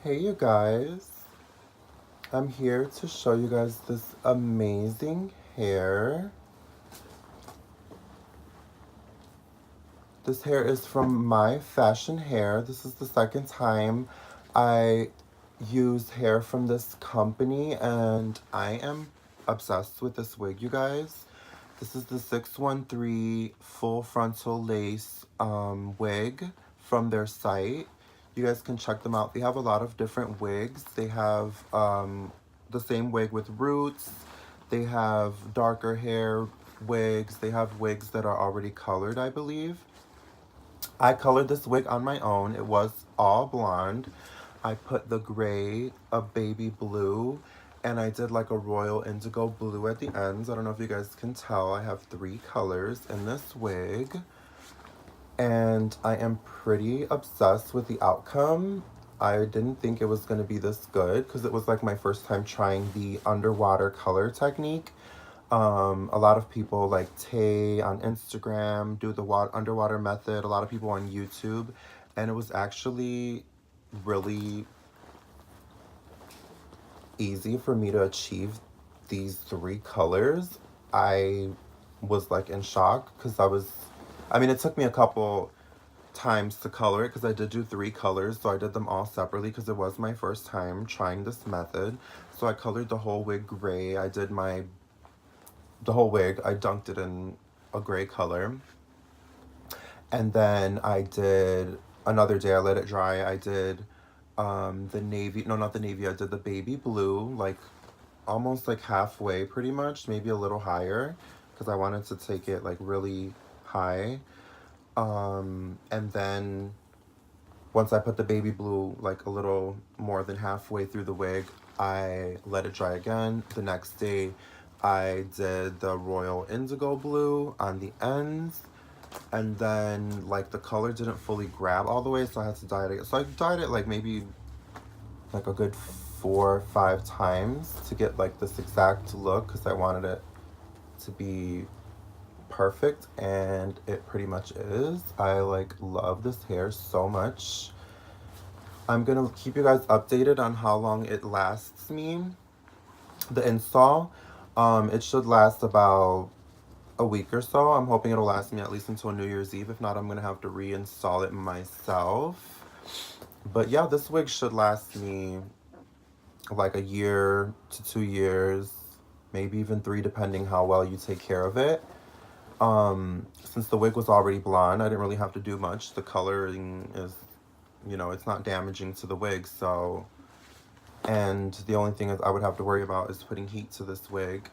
Hey you guys, I'm here to show you guys this amazing hair. This hair is from My Fashion Hair. This is the second time I use hair from this company and I am obsessed with this wig, you guys. This is the 613 full frontal lace wig from their site. You guys can check them out. They have a lot of different wigs. They have the same wig with roots. They have darker hair wigs. They have wigs that are already colored, I believe. I colored this wig on my own. It was all blonde. I put the gray, a baby blue, and I did like a royal indigo blue at the ends. I don't know if you guys can tell. I have three colors in this wig. And I am pretty obsessed with the outcome. I didn't think it was going to be this good because it was like my first time trying the underwater color technique. A lot of people like Tay on Instagram do the underwater method, a lot of people on YouTube, and it was actually really easy for me to achieve these three colors. I was like in shock because I mean, it took me a couple times to color it because I did do three colors, so I did them all separately because it was my first time trying this method. So I colored the whole wig gray. The whole wig, I dunked it in a gray color. And then I did another day, I let it dry. I did the navy, no, not the navy, I did the baby blue, like almost like halfway pretty much, maybe a little higher because I wanted to take it like really high. And then once I put the baby blue like a little more than halfway through the wig, I let it dry again. The next day, I did the royal indigo blue on the ends. And then like the color didn't fully grab all the way, so I had to dye it again. So I dyed it like maybe like a good 4 or 5 times to get like this exact look because I wanted it to be perfect, and it pretty much is. I like love this hair so much. I'm gonna keep you guys updated on how long it lasts me. The install, it should last about a week or so. I'm hoping it'll last me at least until New Year's Eve. If not, I'm gonna have to reinstall it myself. But yeah, this wig should last me like a year to 2 years, maybe even three, depending how well you take care of it. Since the wig was already blonde, I didn't really have to do much. The coloring is, it's not damaging to the wig, so. And the only thing is I would have to worry about is putting heat to this wig.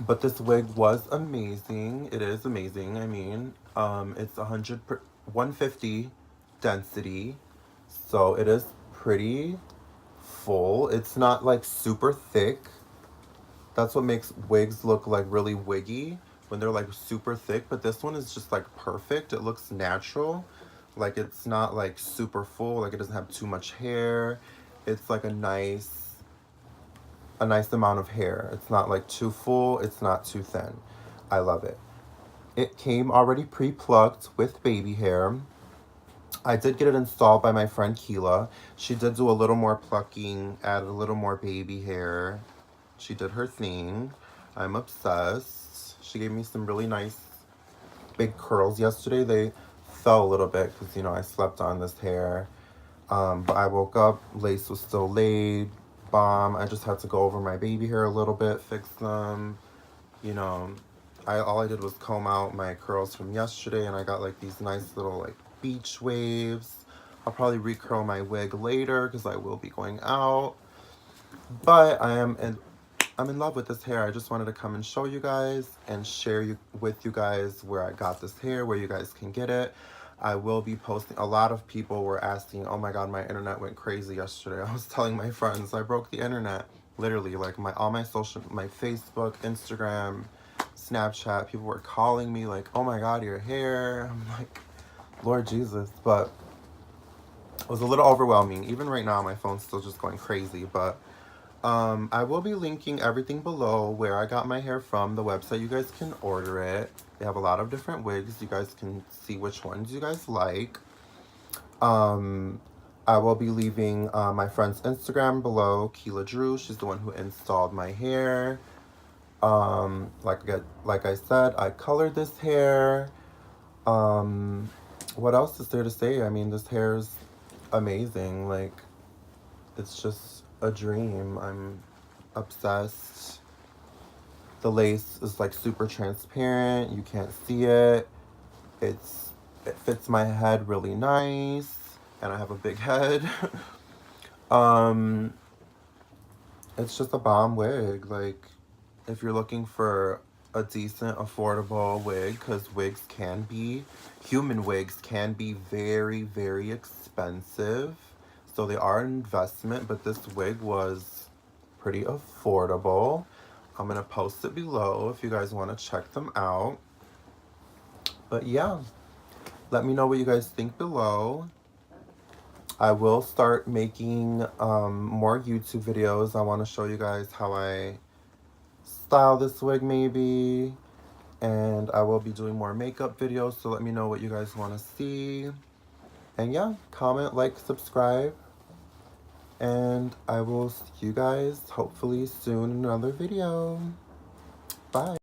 But this wig was amazing. It is amazing. I mean, it's 150 density, so it is pretty full. It's not like super thick. That's what makes wigs look like really wiggy when they're like super thick, but this one is just like perfect. It looks natural. Like it's not like super full, like it doesn't have too much hair. It's like a nice amount of hair. It's not like too full, it's not too thin. I love it. It came already pre-plucked with baby hair. I did get it installed by my friend Kela. She did do a little more plucking, add a little more baby hair. She did her thing. I'm obsessed. She gave me some really nice big curls yesterday. They fell a little bit because, I slept on this hair. But I woke up, lace was still laid, bomb. I just had to go over my baby hair a little bit, fix them. You know, all I did was comb out my curls from yesterday, and I got like these nice little like beach waves. I'll probably recurl my wig later because I will be going out. But I'm in love with this hair. I just wanted to come and show you guys and share with you guys where I got this hair, where you guys can get it. I will be posting. A lot of people were asking, oh my God, my internet went crazy yesterday. I was telling my friends I broke the internet. Literally, like all my my Facebook, Instagram, Snapchat, people were calling me like, oh my God, your hair. I'm like, Lord Jesus. But it was a little overwhelming. Even right now, my phone's still just going crazy. But I will be linking everything below where I got my hair from, the website. You guys can order it. They have a lot of different wigs. You guys can see which ones you guys like. Um, I will be leaving my friend's Instagram below, Kela Drew. She's the one who installed my hair. Like I said, I colored this hair. What else is there to say? I mean, this hair is amazing. Like, it's just a dream. I'm obsessed. The lace is like super transparent. You can't see it. It fits my head really nice, and I have a big head. um, it's just a bomb wig. Like, if you're looking for a decent, affordable wig, because human wigs can be very, very expensive. So they are an investment, but this wig was pretty affordable. I'm going to post it below if you guys want to check them out. But yeah, let me know what you guys think below. I will start making more YouTube videos. I want to show you guys how I style this wig maybe. And I will be doing more makeup videos, so let me know what you guys want to see. And yeah, comment, like, subscribe. And I will see you guys hopefully soon in another video. Bye.